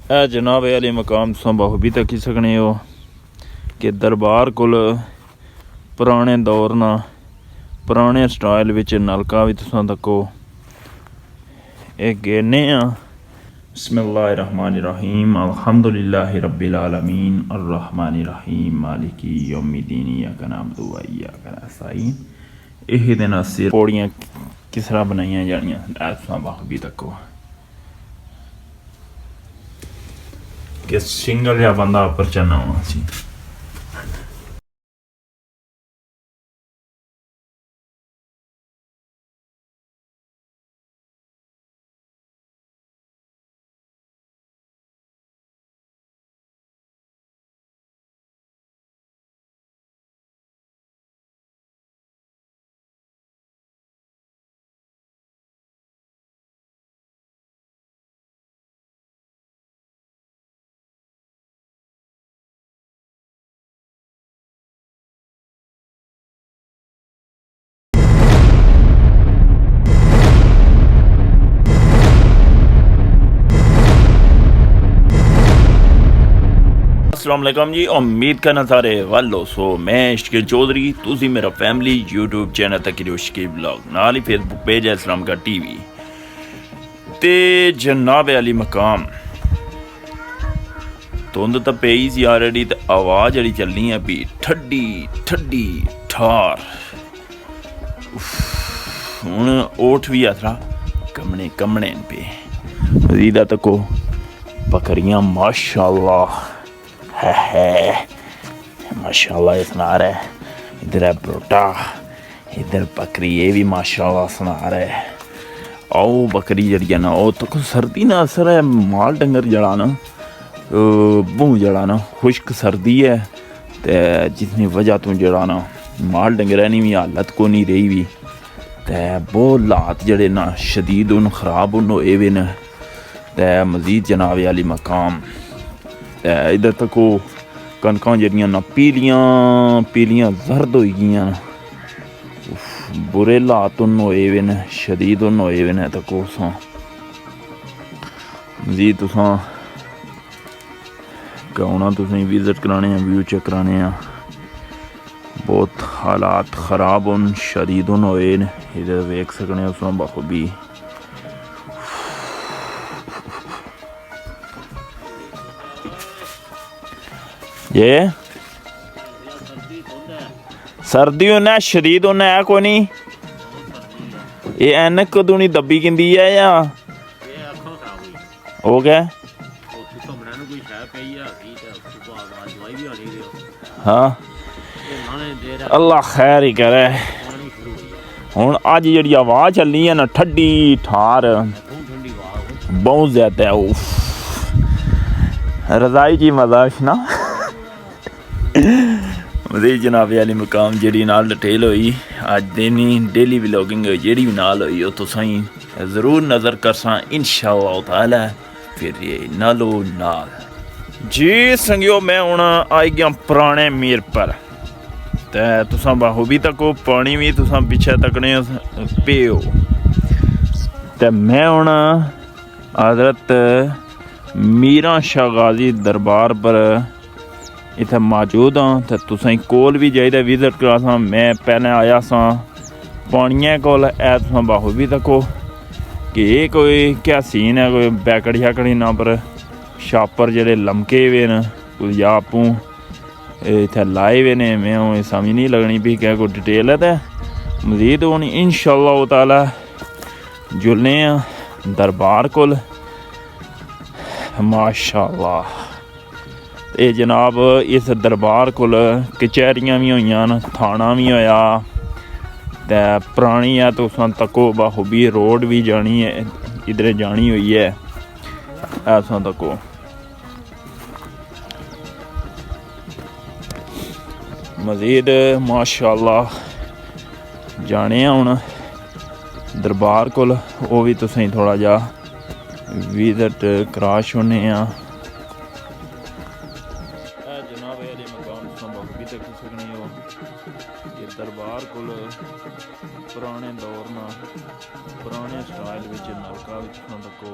ए जनाब वाले मकाम तुम बखूबी तकी सकने हो कि दरबार कोल पुराने दौर ना पुराने स्टाइल विच नलका भी तुसां तको एक गेने बिस्मिल्लाहिर्रहमानिर्रहीम अल्हम्दुलिल्लाहि रब्बिल आलमीन अर्रहमानिर्रहीम मालिकी यौमिद्दीन इय्याका नअबुदु व इय्याका नस्तईन इहदिना सिर पौड़ियाँ किस तरह बनाई जानियां तुसां बखूबी तको कि सिंगल या बंदा उपर चढ़ना होना सी। अस्सलाम वालेकुम जी, उम्मीद करना सारे वालो सो मैं शकील चौधरी तुसी मेरा फैमिली यूट्यूब चैनल तक शकील ब्लॉग नाल ही फेसबुक पेज है इस्लाम का टीवी ते जनाब अली मकाम धुंध तो पई सी ऑलरेडी ते आवाज़ जी चलनी है भी ठड्डी ठड्डी ठार हूँ ओठ भी आथरा कमने कमने पे मजीदा तको बकरियां माशाअल्लाह है माशाअल्लाह सुना रहा है। इधर है बरोटा इधर बकरी ये भी माशाअल्लाह सुना रहा है। आओ बकरी जड़ी है ना वो तो सर्दी ना असर है माल डंगर जड़ा ना बूँ जड़ा ना खुश्क सर्दी है तो जितनी वजह तो जड़ा ना माल डंगर नहीं भी हालत को नहीं रही भी तो बहुत लात जड़े ना शदीद उन ख़राब उन होए वे न तो मज़ीद जनाब वाली मकाम इधर तक कनक जड़ियां ना पीलियां पीलियां जर्द हो गई बुरे हालात उन होए वे न शदीद उन होए वे न तको मजीद तुसां आना तुसें विजिट कराने व्यू चेक कराने बहुत हालात ख़राब उन शदीद उन होए न इधर वेख सकने उस बखूबी ये सर्दी होना शदीद होना है कोई नहीं ये ऐनक कदों नहीं दब्बी किंदी है या हो गया हाँ अल्लाह खैर ही करे हूँ अज जी आवाज़ चलनी है ना ठंडी ठार बहुत ज्यादा उफ रजाई जी मजाक ना मजीद जनाब वाली मकाम जी नाल डिटेल हुई अज दिन डेली व्लॉगिंग जी भी नाल हुई वो तुसां ज़रूर नज़र करसा इंशाअल्लाह ताला फिर ये नालो नाल जी संगियो मैं हूँ आई गया पुराने मीरपुर ते तुसां बखूबी तको पानी भी तुसां पिछे तकने पियो ते मैं हूँ हज़रत मीरां शागाजी दरबार पर इत्थे मौजूद हाँ तो तुसें कोल भी चाहिए विजिट करा सा मैं पहले आया सा पानिया कोल ऐ तुसें बखूबी तको कि ये कोई क्या सीन है कोई बैकड़ी शैकड़ी ना पर शापर जेह्ड़े लमके हुए न कोई आपूं इत्थे लाए हुए ने मैं हूँ समझ नहीं लगनी भी क्या कोई डिटेल है तो मजीद हूँ इंशाअल्लाह ताला जुलने दरबार कोल माशाअल्लाह ये जनाब इस दरबार कोल कचहरियां भी होइयां न थाना भी होया ते पुरानी है तो तुसां तको बखूबी रोड भी जानी है इधर जानी हुई है ऐसा तको मजीद माशाअल्लाह जाने हूँ दरबार कोल वो भी तुसें थोड़ा जा विजिट करा छोड़ने दरबार कोल पुराने दौर ना पुराने स्टाइल विच नलका विच तको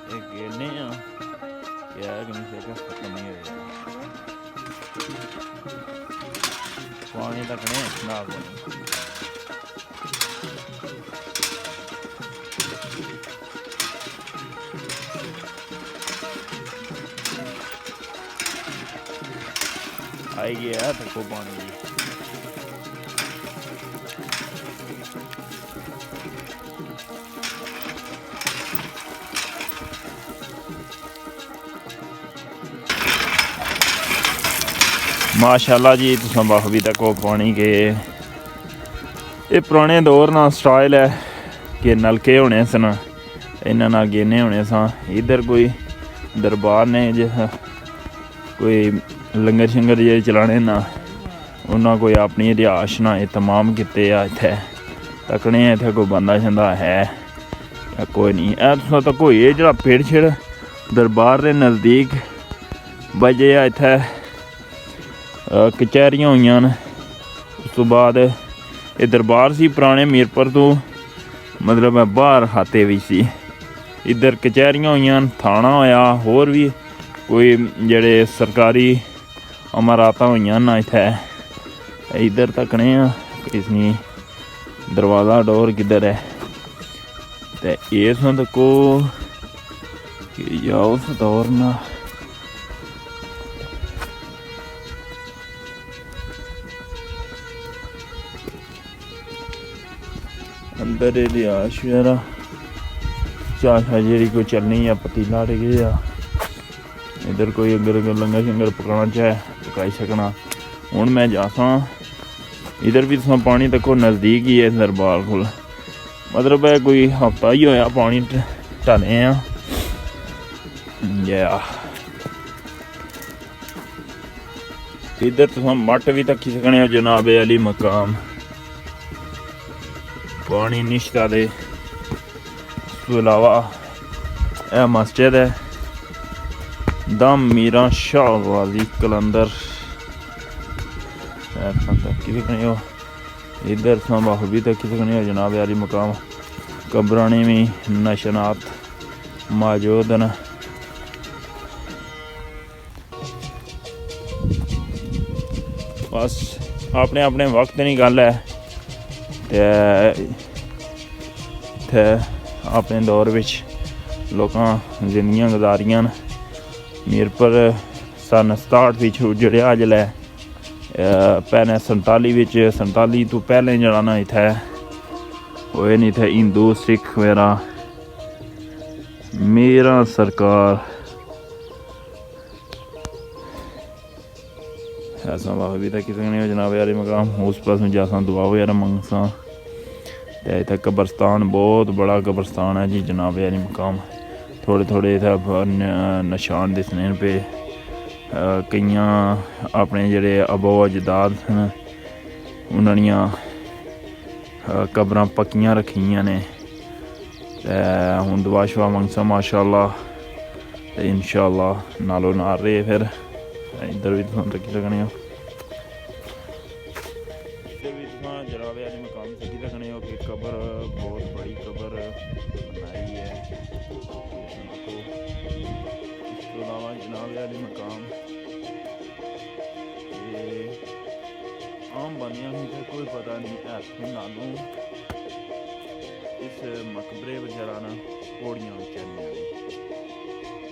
एक गेने क्या है कि नहीं सेका खत्म नहीं होएगा पानी लगने ना पानी आई गया तको पानी जी माशाल्लाह जी तुसां बखूबी तको पानी के ये पुराने दौर ना स्टाइल है कि नलके होने सन इन्हां नाल गेने होने सन इधर कोई दरबार ने जिस कोई लंगर शंगर जे चलाने ना उन्हें कोई अपनी रिहाश ना तमाम किते आ इत्थे तकने इत्थे कोई बंदा शंदा है या कोई नहीं ऐ तुसां तक होई है जेह्ड़ा पेड़ छेड़ दरबार दे नज़दीक बजे आ इत्थे कचहरियां होईयां न उस तो बाद ये दरबार सी पुराने मीरपुर तो मतलब बाहर खाते भी सी इधर कचहरियां होईयां न थाना होया होर भी कोई जेह्ड़े सरकारी अमारातां होईयां न इत्थै इधर तकने किसनी दरवाज़ा डोर किधर है ते इस तको जाओ उस दौर ना अंदर रिहाश वगैरह चाशा जी कोई चलनी या पतीला अड़ गया इधर कोई अगर लंगर शंगर पकाना चाहे पकाई सकना हूँ मैं जासा इधर भी तुम पानी तको नज़दीक ही है दरबार को मतलब है कोई हफ्ता ही होया पानी ढले या इधर तुम मट भी तकी सकने हो जनाबे अली मकाम पानी निश्ता दे तो अलावा यह मस्जिद है दम मीरां शाह वाली कलंदर तकी सकने हो इधर तुम बखूबी तकी सकने हो जनाब यारी मकाम कब्रानी में नशनात मौजूद न बस अपने अपने वक्त नहीं गल है ते अपने दौर विच लोकां जिंदगियां गुजारियां न मीरपुर सन 67 विच उजड़िया जिसलै पैह्लें 47 तो पैह्लें जेह्ड़ा ना इत्थै होए न इत्थै हिंदू सिख वगैरह मेरा सरकार ऐसा भी तक सकने हो जनाब यारी मकाम उस पास जासा दुआ वगैरह मंगसा ते इत्थै कब्रस्तान बहुत बड़ा कब्रस्तान है जी जनाब यारी मकाम थोड़े थोड़े इत्थै निशान दिसने पे केइयां अपने जेह्ड़े अबो अजदाद न उन्हां दियां कब्रां पक्कियां रखियां ने ते हुण दुआ शुआ मंगसा माशाअल्लाह ते इंशाअल्लाह नालो नाल रेह् फिर इधर भी तुम रखी सकने हो इधर भी तुम जनाब यारी मकाम रखी सकने हो कि कबर बहुत बड़ी कबर बनाई है इसके अलावा जनाब यारी मकाम ये आम बनिया मुझे कोई पता नहीं ऐसे नालों इस मकबरे वगैरह ना घोड़ियां चढ़ने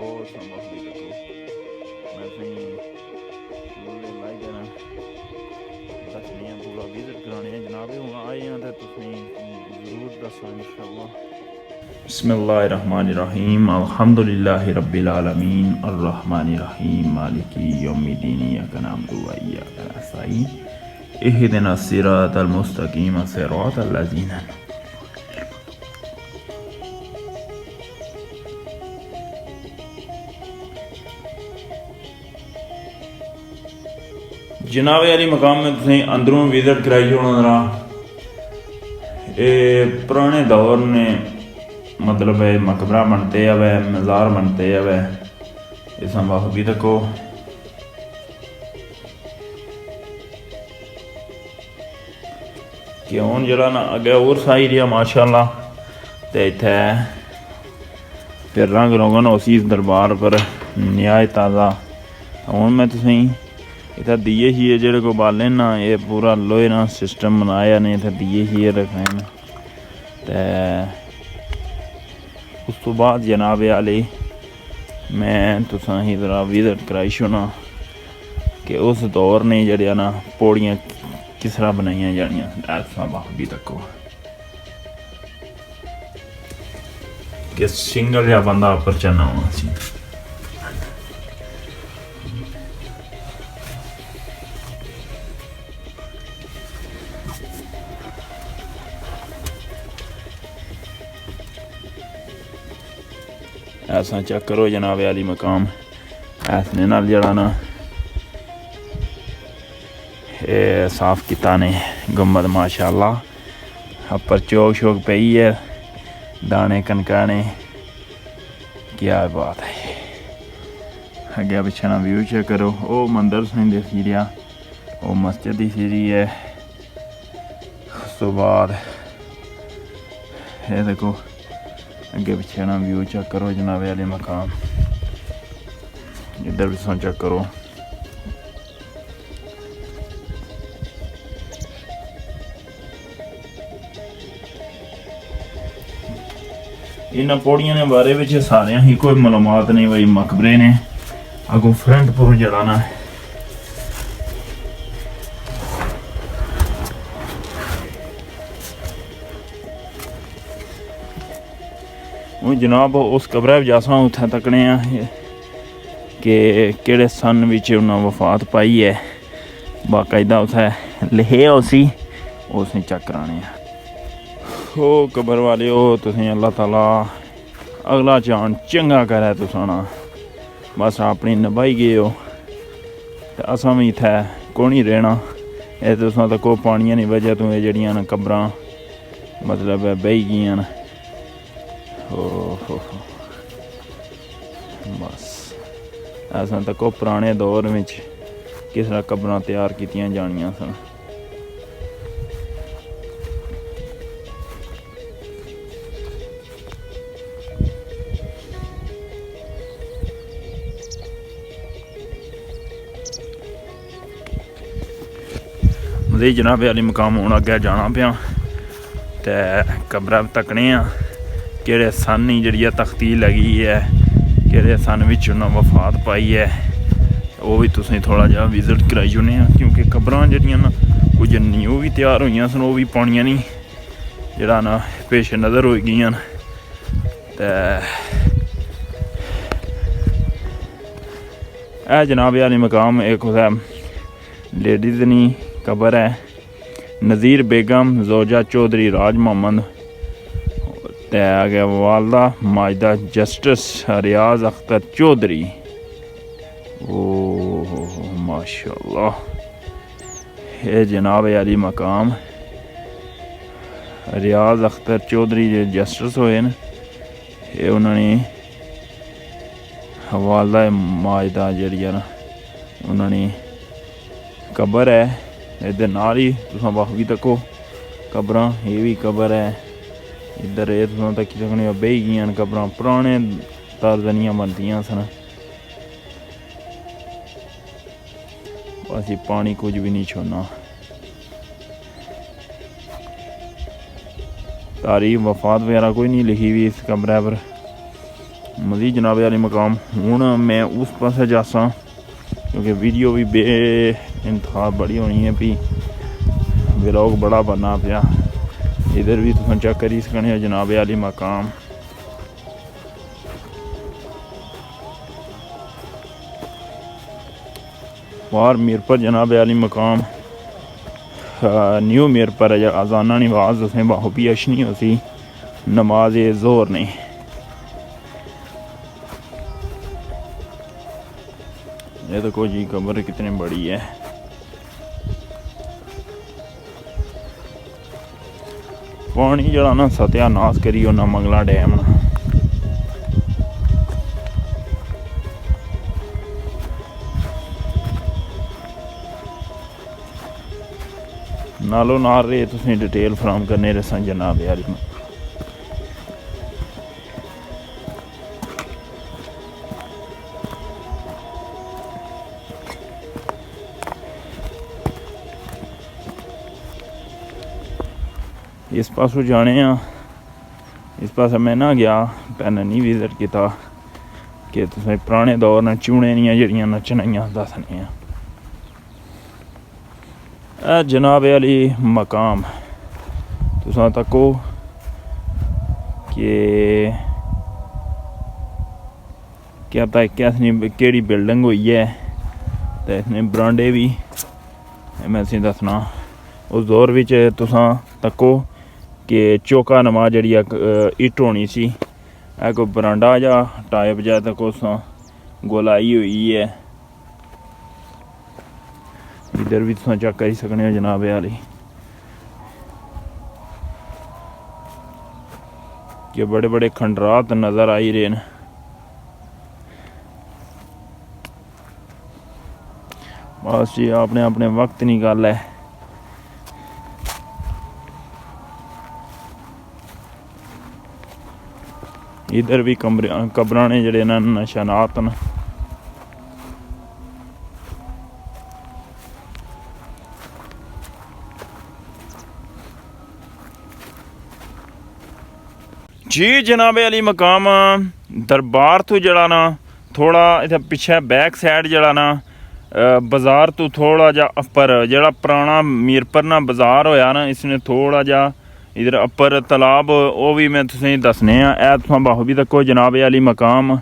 और संभव भी रखो मैं लाइक देना दसने पूरा विजिट कराने जनाब हूँ आए हैं तो तुसें जरूर दसा इंशाअल्लाह बिस्मिल्लाहिर्रहमानिर्रहीम अल्हम्दुलिल्लाहि रब्बिल आलमीन अर्रहमानिर्रहीम मालिकी यौमिद्दीन इय्याका नअबुदु व इय्याका नस्तईन इहदिनस सिरातल मुस्तकीम सिरातल लज़ीना जनाब यारी मकाम में तुसें अंदरों विजिट कराई होना ये पुराने दौर ने मतलब है मकबरा बनते आवे मज़ार बनते आवे इस बखूबी तको कि हूँ जरा ना अगे और साई रहा माशाअल्लाह ते इत्थै फिर रंग रोगन उसी दरबार पर न्याय ताज़ा। हूँ मैं तुसेंगी इत्थै दिए शीए जेह्ड़े को बाले ना ये पूरा लोहे ना सिस्टम बनाया ने इत्थै दिए शीए रखे न। ते उस तो बाद जनाब आली मैं तुसेंगी जरा विजिट कराई छोड़ना कि उस दौर ने जेह्ड़ियां ना पौड़ियां किस तरह बनाइयां जानियां ऐसा बाकी तको कि सिंगल या बंदा उप्पर चढ़ना होना सी। ऐसा चेक करो जनाब आली मकाम ऐसने नाल जड़ा ना साफ किता ने गुम्बद माशाअल्लाह। उप्पर चौक शौक पई है दाने कनकाने क्या बात है। अगे पिछे ना व्यू चेक करो वो मंदिर तुसें दसी रहा वो मस्जिद दिसी रही है। उस तो बाद ये देखो अगे पिछे ना व्यू चेक करो जनाब आले मकाम इधर भी तुम चेक करो। इन पौड़ियां ने बारे में सारे ही कोई मालूमात नहीं भाई मकबरे ने अगों फ्रंट पर जड़ा ना हूँ जनाब उस कबरै जासा उत्थै तकने कि केड़े सन बिच उन्हें वफात पाई है बाकायदा उत्थै लिखे उसी उसी चेक कराने। ओ कबर वाले हो तुसें अल्लाह ताला अगला चान चंगा करे तुसां बस अपनी नभाई गए हो ते असां भी इत्थै कौन ही रहना। एह् तुसां तको पानिया दी वजह तो एह् जेह्ड़ियां न कबरां मतलब बेही गेइयां न। बस असां तको पुराने दौर में किस तरह कबरां तैयार कीतियां जानियां सन। मज़ीद जनाब आली मकाम हूँ अग्गै जाना पां ते कबरा तकने केड़े सन ही जी तख्ती लगी है केड़े सन बिच उन्हें वफात पाई है वो भी तुसें थोड़ा जहा विजिट कराई ओड़ने क्योंकि कबरां जड़ियां ना कुछ न्यू भी तैयार होइयां सन वो भी पानियां नहीं जड़ा ना पेश नज़र हो गई ते ए जनाब आली मकाम एक कुसै लेडीज़ नी कबर है नज़ीर बेगम जोजा चौधरी राज मोहम्मद ते आगे वालदा माजदा जस्टिस रियाज अख्तर चौधरी। ओ माशाअल्लाह ये जनाब आली मकाम रियाज अख्तर चौधरी जो जस्टिस होए न ये उन्होंने वालदा माजदा जी ना उन्होंने कबर है इधर नाल ही तुसां बाकी तको कबरां ये भी कबर है इधर ये तुसां तकी सकने बेही गेइयां न कबरां पुराने तर्ज दियां बनदियां सन। बस पानी कुछ भी नहीं छोड़ना तारीख वफात वगैरह कोई नहीं लिखी हुई इस कमरे पर। मज़ीद जनाब आली मकाम हूँ मैं उस पासे जासा क्योंकि वीडियो भी बे इंतहा बड़ी होनी है भी व्लॉग बड़ा बनना पाया। इधर भी तुम चेक करी सकने जनाब आली मकाम बाहर मीरपुर जनाब आली मकाम न्यू मीरपुर अजाना नवाज उसमें बाहबी अशनी उसी नमाज जोर ने। ये देखो जी कब्र कितनी बड़ी है। पानी जड़ा ना सत्यानाश करी ना मंगला डैम नालों नाल रे तुसें डिटेल फराम करने रसां जनाब यार। इस पासों जाने इस पास मैं ना गया पैन नहीं विजिट किया कि तुसें पुराने दौर न चूने दियां जेह्ड़ियां नचनियां दसनियां जनाब अली मकाम तुसां तको कि क्या पता कैसी केड़ी बिल्डिंग हुई है तो इसने बरांडे भी मैं तुसें दसना उस दौर विच तुसां तको कि चौका नमा जिहड़ी इट होनी सी कोई बरांडा जा टाइप जा तको गोलाई हुई है इधर भी तुसां चेक करी सकने हो जनाब आली कि बड़े बड़े खंडरात नज़र आई रहे हैं बस जी आपने अपने वक्त निकाला है इधर भी कब्रां ने जेह्ड़े न निशानात न जी जनाब अली मकाम दरबार तो जड़ा ना थोड़ा इत्थे पिछे बैक साइड जड़ा ना बाज़ार तो थोड़ा जा अपर जड़ा पुराना मीरपुर ना बाज़ार होया ना इसने थोड़ा जा इधर अपर तालाब वो भी मैं तुसें दसने ऐ तुसां बाहबी तको जनाब अली मकाम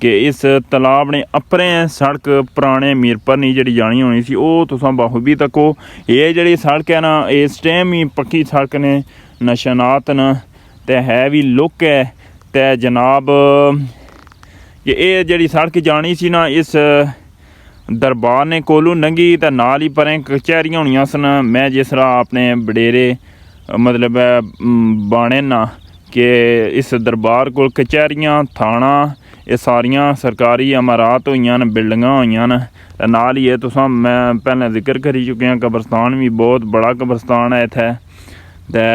कि इस तालाब ने अपने सड़क पुराने मीरपुर नहीं जी जानी होनी सी वो तुसां बाहबी तको ये जी सड़क है ना इस टाइम ही पक्की सड़क ने निशानात न ते है भी लुक है ते जनाब कि ये जी सड़क जानी सी ना इस दरबार ने कोलू नंगी ते नाल ही परें कचहरियां होनियां सन मैं जिस तरह अपने बडेरे मतलब बाने ना कि इस दरबार को कचहरियां थाना ये सारियां सरकारी इमारत होइयां न बिल्डिंगां होइयां न ते नाल ही तुसां मैं पहले जिक्र करी चुके हैं कब्रस्तान भी बहुत बड़ा कब्रस्तान है इत्थै ते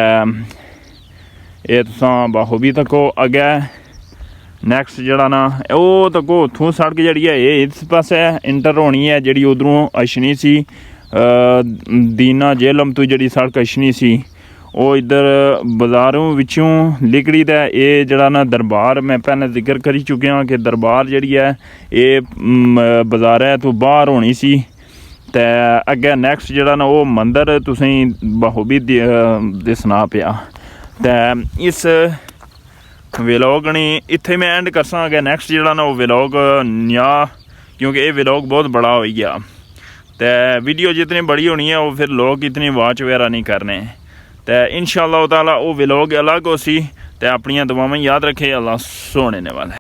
ये तुसां बाहबी तको अग्गै नैक्सट जड़ा ना वो तको उत्थों सड़क जी है ये इस पासे इंटर होनी है जी उधरों अछनी सी दीना जेलम तो जी सड़क अछनी सी वो इधर बाज़ारों विचों लिकड़ी दा ये जड़ा ना दरबार मैं पहले जिक्र करी चुके कि दरबार जी है ये बाज़ारै तो बाहर होनी सी ते अग्गै नैक्सट जड़ा ना वो मंदिर तुसें बाहबी दसना पिया ते इस व्लॉग ने इत्थे मैं एंड करसा अगर नैक्सट जड़ा ना वो व्लॉग नया क्योंकि ये व्लॉग बहुत बड़ा हो गया तो वीडियो जितनी बड़ी होनी है वो फिर लोग इतनी वाच वगैरह नहीं करने तो इंशाअल्लाह ताला वो व्लॉग अलग हो सी ते अपनियां दुआवां याद रखे अल्लाह सोने ने वाला